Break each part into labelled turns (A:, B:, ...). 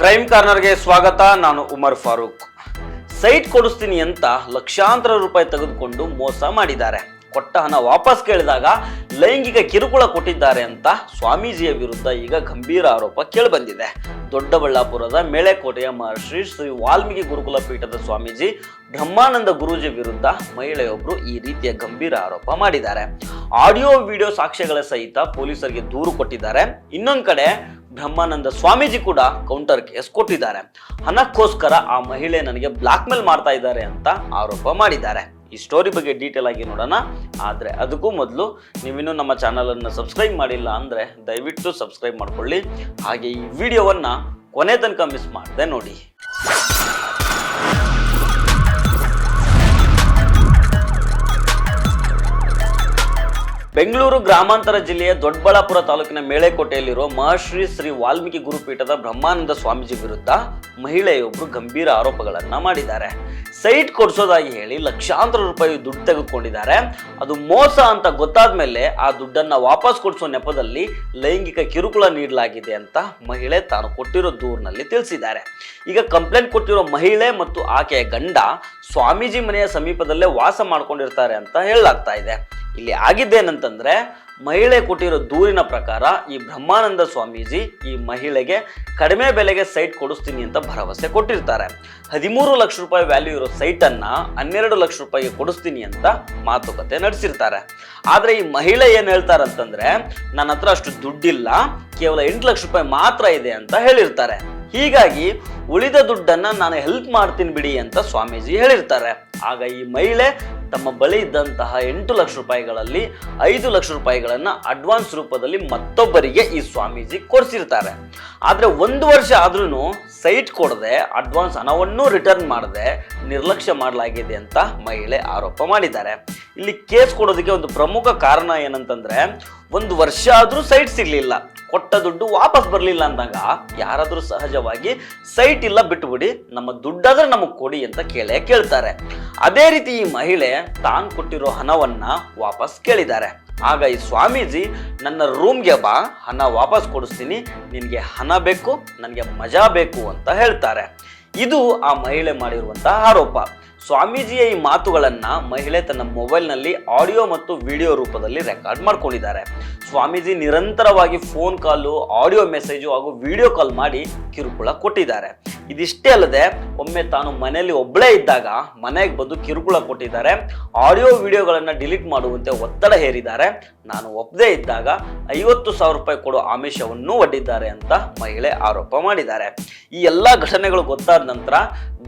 A: Crime ಕಾರ್ನರ್ಗೆ ಸ್ವಾಗತ. ನಾನು Umar Farooq. Site ಕೊಡಿಸ್ತೀನಿ ಅಂತ ಲಕ್ಷಾಂತರ ರೂಪಾಯಿ ತೆಗೆದುಕೊಂಡು ಮೋಸ ಮಾಡಿದ್ದಾರೆ. ಕೊಟ್ಟ ಹಣ ವಾಪಸ್ ಕೇಳಿದಾಗ ಲೈಂಗಿಕ ಕಿರುಕುಳ ಕೊಟ್ಟಿದ್ದಾರೆ ಅಂತ ಸ್ವಾಮೀಜಿಯ ವಿರುದ್ಧ ಈಗ ಗಂಭೀರ ಆರೋಪ ಕೇಳಿಬಂದಿದೆ. ದೊಡ್ಡಬಳ್ಳಾಪುರದ ಮೇಳೆಕೋಟೆಯ ಮಹರ್ಷಿ ಶ್ರೀ ವಾಲ್ಮೀಕಿ ಗುರುಕುಲ ಪೀಠದ ಸ್ವಾಮೀಜಿ ಬ್ರಹ್ಮಾನಂದ ಗುರೂಜಿ ವಿರುದ್ಧ ಮಹಿಳೆಯೊಬ್ಬರು ಈ ರೀತಿಯ ಗಂಭೀರ ಆರೋಪ ಮಾಡಿದ್ದಾರೆ. ಆಡಿಯೋ ವಿಡಿಯೋ ಸಾಕ್ಷ್ಯಗಳ ಸಹಿತ ಪೊಲೀಸರಿಗೆ ದೂರು ಕೊಟ್ಟಿದ್ದಾರೆ. ಇನ್ನೊಂದು ಕಡೆ ಬ್ರಹ್ಮಾನಂದ ಸ್ವಾಮೀಜಿ ಕೂಡ ಕೌಂಟರ್ ಕೇಸ್ ಕೊಟ್ಟಿದ್ದಾರೆ. ಹಣಕ್ಕೋಸ್ಕರ ಆ ಮಹಿಳೆ ನನಗೆ ಬ್ಲಾಕ್ ಮೇಲ್ ಮಾಡ್ತಾ ಇದ್ದಾರೆ ಅಂತ ಆರೋಪ ಮಾಡಿದ್ದಾರೆ. ಈ ಸ್ಟೋರಿ ಬಗ್ಗೆ ಡೀಟೇಲ್ ಆಗಿ ನೋಡೋಣ. ಆದರೆ ಅದಕ್ಕೂ ಮೊದಲು ನೀವಿನ್ನೂ ನಮ್ಮ ಚಾನಲನ್ನು ಸಬ್ಸ್ಕ್ರೈಬ್ ಮಾಡಿಲ್ಲ ಅಂದರೆ ದಯವಿಟ್ಟು ಸಬ್ಸ್ಕ್ರೈಬ್ ಮಾಡ್ಕೊಳ್ಳಿ. ಹಾಗೆ ಈ ವಿಡಿಯೋವನ್ನು ಕೊನೆ ತನಕ ಮಿಸ್ ಮಾಡದೆ ನೋಡಿ. ಬೆಂಗಳೂರು ಗ್ರಾಮಾಂತರ ಜಿಲ್ಲೆಯ ದೊಡ್ಡಬಳ್ಳಾಪುರ ತಾಲೂಕಿನ ಮೇಳೆಕೋಟೆಯಲ್ಲಿರುವ ಮಹರ್ಷಿ ಶ್ರೀ ವಾಲ್ಮೀಕಿ ಗುರುಪೀಠದ ಬ್ರಹ್ಮಾನಂದ ಸ್ವಾಮೀಜಿ ವಿರುದ್ಧ ಮಹಿಳೆಯೊಬ್ಬರು ಗಂಭೀರ ಆರೋಪಗಳನ್ನು ಮಾಡಿದ್ದಾರೆ. ಸೈಟ್ ಕೊಡಿಸೋದಾಗಿ ಹೇಳಿ ಲಕ್ಷಾಂತರ ರೂಪಾಯಿ ದುಡ್ಡು ತೆಗೆದುಕೊಂಡಿದ್ದಾರೆ. ಅದು ಮೋಸ ಅಂತ ಗೊತ್ತಾದ ಮೇಲೆ ಆ ದುಡ್ಡನ್ನು ವಾಪಸ್ ಕೊಡಿಸೋ ನೆಪದಲ್ಲಿ ಲೈಂಗಿಕ ಕಿರುಕುಳ ನೀಡಲಾಗಿದೆ ಅಂತ ಮಹಿಳೆ ತಾನು ಕೊಟ್ಟಿರೋ ದೂರಿನಲ್ಲಿ ತಿಳಿಸಿದ್ದಾರೆ. ಈಗ ಕಂಪ್ಲೇಂಟ್ ಕೊಟ್ಟಿರೋ ಮಹಿಳೆ ಮತ್ತು ಆಕೆಯ ಗಂಡ ಸ್ವಾಮೀಜಿ ಮನೆಯ ಸಮೀಪದಲ್ಲೇ ವಾಸ ಮಾಡ್ಕೊಂಡಿರ್ತಾರೆ ಅಂತ ಹೇಳಲಾಗ್ತಾ ಇದೆ. ಇಲ್ಲಿ ಆಗಿದ್ದೇನಂತಂದ್ರೆ, ಮಹಿಳೆ ಕೊಟ್ಟಿರೋ ದೂರಿನ ಪ್ರಕಾರ ಈ ಬ್ರಹ್ಮಾನಂದ ಸ್ವಾಮೀಜಿ ಈ ಮಹಿಳೆಗೆ ಕಡಿಮೆ ಬೆಲೆಗೆ ಸೈಟ್ ಕೊಡಿಸ್ತೀನಿ ಅಂತ ಭರವಸೆ ಕೊಟ್ಟಿರ್ತಾರೆ. 13 ಲಕ್ಷ ರೂಪಾಯಿ ವ್ಯಾಲ್ಯೂ ಇರೋ ಸೈಟನ್ನು 12 ಲಕ್ಷ ರೂಪಾಯಿಗೆ ಕೊಡಿಸ್ತೀನಿ ಅಂತ ಮಾತುಕತೆ ನಡೆಸಿರ್ತಾರೆ. ಆದರೆ ಈ ಮಹಿಳೆ ಏನು ಹೇಳ್ತಾರಂತಂದ್ರೆ, ನನ್ನ ಹತ್ರ ಅಷ್ಟು ದುಡ್ಡಿಲ್ಲ, ಕೇವಲ 8 ಲಕ್ಷ ರೂಪಾಯಿ ಮಾತ್ರ ಇದೆ ಅಂತ ಹೇಳಿರ್ತಾರೆ. ಹೀಗಾಗಿ ಉಳಿದ ದುಡ್ಡನ್ನ ನಾನು ಹೆಲ್ಪ್ ಮಾಡ್ತೀನಿ ಬಿಡಿ ಅಂತ ಸ್ವಾಮೀಜಿ ಹೇಳಿರ್ತಾರೆ. ಆಗ ಈ ಮಹಿಳೆ ತಮ್ಮ ಬಳಿ ಇದ್ದಂತಹ 8 ಲಕ್ಷ ರೂಪಾಯಿಗಳಲ್ಲಿ 5 ಲಕ್ಷ ರೂಪಾಯಿಗಳನ್ನ ಅಡ್ವಾನ್ಸ್ ರೂಪದಲ್ಲಿ ಮತ್ತೊಬ್ಬರಿಗೆ ಈ ಸ್ವಾಮೀಜಿ ಕೊಡಿಸಿರ್ತಾರೆ. ಆದ್ರೆ 1 ವರ್ಷ ಆದ್ರೂ ಸೈಟ್ ಕೊಡದೆ ಅಡ್ವಾನ್ಸ್ ಹಣವನ್ನು ರಿಟರ್ನ್ ಮಾಡದೆ ನಿರ್ಲಕ್ಷ್ಯ ಮಾಡಲಾಗಿದೆ ಅಂತ ಮಹಿಳೆ ಆರೋಪ ಮಾಡಿದ್ದಾರೆ. ಇಲ್ಲಿ ಕೇಸ್ ಕೊಡೋದಕ್ಕೆ ಒಂದು ಪ್ರಮುಖ ಕಾರಣ ಏನಂತಂದ್ರೆ, 1 ವರ್ಷ ಆದ್ರೂ ಸೈಟ್ ಸಿಗ್ಲಿಲ್ಲ, ಕೊಟ್ಟ ದುಡ್ಡು ವಾಪಸ್ ಬರಲಿಲ್ಲ ಅಂದಾಗ ಯಾರಾದ್ರೂ ಸಹಜವಾಗಿ ಸೈಟ್ ಇಲ್ಲ ಬಿಟ್ಟುಬಿಡಿ, ನಮ್ಮ ದುಡ್ಡಾದ್ರೆ ನಮಗೆ ಕೊಡಿ ಅಂತ ಕೇಳ್ತಾರೆ. ಅದೇ ರೀತಿ ಈ ಮಹಿಳೆ ತಾನು ಕೊಟ್ಟಿರೋ ಹಣವನ್ನ ವಾಪಸ್ ಕೇಳಿದ್ದಾರೆ. ಆಗ ಈ ಸ್ವಾಮೀಜಿ ನನ್ನ ರೂಮ್ಗೆ ಬಾ, ಹಣ ವಾಪಸ್ ಕೊಡಿಸ್ತೀನಿ, ನಿನಗೆ ಹಣ ಬೇಕು, ನನಗೆ ಮಜಾ ಬೇಕು ಅಂತ ಹೇಳ್ತಾರೆ. ಇದು ಆ ಮಹಿಳೆ ಮಾಡಿರುವಂತಹ ಆರೋಪ. ಸ್ವಾಮೀಜಿಯ ಈ ಮಾತುಗಳನ್ನ ಮಹಿಳೆ ತನ್ನ ಮೊಬೈಲ್ನಲ್ಲಿ ಆಡಿಯೋ ಮತ್ತು ವಿಡಿಯೋ ರೂಪದಲ್ಲಿ ರೆಕಾರ್ಡ್ ಮಾಡ್ಕೊಂಡಿದ್ದಾರೆ. ಸ್ವಾಮೀಜಿ ನಿರಂತರವಾಗಿ ಫೋನ್ ಕಾಲು, ಆಡಿಯೋ ಮೆಸೇಜು ಹಾಗೂ ವಿಡಿಯೋ ಕಾಲ್ ಮಾಡಿ ಕಿರುಕುಳ ಕೊಟ್ಟಿದ್ದಾರೆ. ಇದಿಷ್ಟೇ ಅಲ್ಲದೆ ಒಮ್ಮೆ ತಾನು ಮನೆಯಲ್ಲಿ ಒಬ್ಬಳೇ ಇದ್ದಾಗ ಮನೆಗೆ ಬಂದು ಕಿರುಕುಳ ಕೊಟ್ಟಿದ್ದಾರೆ. ಆಡಿಯೋ ವಿಡಿಯೋಗಳನ್ನು ಡಿಲೀಟ್ ಮಾಡುವಂತೆ ಒತ್ತಡ ಹೇರಿದ್ದಾರೆ. ನಾನು ಒಪ್ಪದೇ ಇದ್ದಾಗ 50,000 ರೂಪಾಯಿ ಕೊಡೋ ಆಮಿಷವನ್ನು ಒಡ್ಡಿದ್ದಾರೆ ಅಂತ ಮಹಿಳೆ ಆರೋಪ ಮಾಡಿದ್ದಾರೆ. ಈ ಎಲ್ಲ ಘಟನೆಗಳು ಗೊತ್ತಾದ ನಂತರ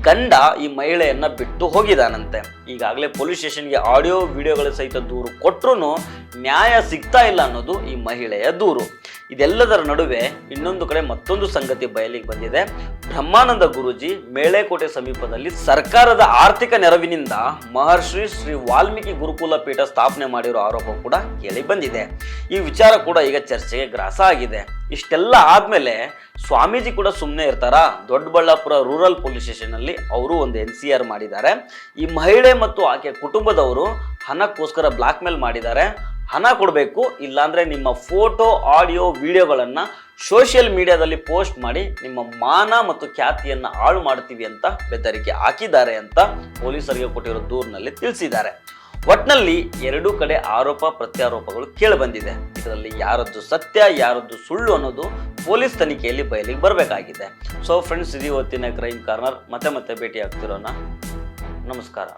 A: ಗಂಡ ಈ ಮಹಿಳೆಯನ್ನ ಬಿಟ್ಟು ಹೋಗಿದಾನಂತೆ. ಈಗಾಗಲೇ ಪೊಲೀಸ್ ಸ್ಟೇಷನ್ಗೆ ಆಡಿಯೋ ವಿಡಿಯೋಗಳ ಸಹಿತ ದೂರು ಕೊಟ್ಟರು ನ್ಯಾಯ ಸಿಗ್ತಾ ಇಲ್ಲ ಅನ್ನೋದು ಈ ಮಹಿಳೆಯ ದೂರು. ಇದೆಲ್ಲದರ ನಡುವೆ ಇನ್ನೊಂದು ಕಡೆ ಮತ್ತೊಂದು ಸಂಗತಿ ಬಯಲಿಗೆ ಬಂದಿದೆ. ಬ್ರಹ್ಮಾನಂದ ಗುರೂಜಿ ಮೇಳೆಕೋಟೆ ಸಮೀಪದಲ್ಲಿ ಸರ್ಕಾರದ ಆರ್ಥಿಕ ನೆರವಿನಿಂದ ಮಹರ್ಷಿ ಶ್ರೀ ವಾಲ್ಮೀಕಿ ಗುರುಕುಲ ಪೀಠ ಸ್ಥಾಪನೆ ಮಾಡಿರೋ ಆರೋಪ ಕೂಡ ಕೇಳಿ ಬಂದಿದೆ. ಈ ವಿಚಾರ ಕೂಡ ಈಗ ಚರ್ಚೆಗೆ ಗ್ರಾಸ ಆಗಿದೆ. ಇಷ್ಟೆಲ್ಲ ಆದ್ಮೇಲೆ ಸ್ವಾಮೀಜಿ ಕೂಡ ಸುಮ್ಮನೆ ಇರ್ತಾರಾ? ದೊಡ್ಡಬಳ್ಳಾಪುರ ರೂರಲ್ ಪೊಲೀಸ್ ಸ್ಟೇಷನ್ ಅಲ್ಲಿ ಅವರು ಒಂದು NCR ಮಾಡಿದ್ದಾರೆ. ಈ ಮಹಿಳೆ ಮತ್ತು ಆಕೆಯ ಕುಟುಂಬದವರು ಹಣಕ್ಕೋಸ್ಕರ ಬ್ಲಾಕ್ ಮೇಲ್ ಮಾಡಿದ್ದಾರೆ. ಹಣ ಕೊಡಬೇಕು, ಇಲ್ಲಾಂದ್ರೆ ನಿಮ್ಮ ಫೋಟೋ, ಆಡಿಯೋ, ವಿಡಿಯೋಗಳನ್ನ ಸೋಷಿಯಲ್ ಮೀಡಿಯಾದಲ್ಲಿ ಪೋಸ್ಟ್ ಮಾಡಿ ನಿಮ್ಮ ಮಾನ ಮತ್ತು ಖ್ಯಾತಿಯನ್ನ ಹಾಳು ಮಾಡ್ತೀವಿ ಅಂತ ಬೆದರಿಕೆ ಹಾಕಿದ್ದಾರೆ ಅಂತ ಪೊಲೀಸರಿಗೆ ಕೊಟ್ಟಿರೋ ದೂರಿನಲ್ಲಿ ತಿಳಿಸಿದ್ದಾರೆ. ಒಟ್ನಲ್ಲಿ ಎರಡೂ ಕಡೆ ಆರೋಪ ಪ್ರತ್ಯಾರೋಪಗಳು ಕೇಳಿಬಂದಿದೆ. ಇದರಲ್ಲಿ ಯಾರದ್ದು ಸತ್ಯ, ಯಾರದ್ದು ಸುಳ್ಳು ಅನ್ನೋದು ಪೊಲೀಸ್ ತನಿಖೆಯಲ್ಲಿ ಬಯಲಿಗೆ ಬರಬೇಕಾಗಿದೆ. ಸೊ ಫ್ರೆಂಡ್ಸ್, ಇದು ಇವತ್ತಿನ ಕ್ರೈಮ್ ಕಾರ್ನರ್. ಮತ್ತೆ ಭೇಟಿ ಆಗ್ತಿರೋಣ. ನಮಸ್ಕಾರ.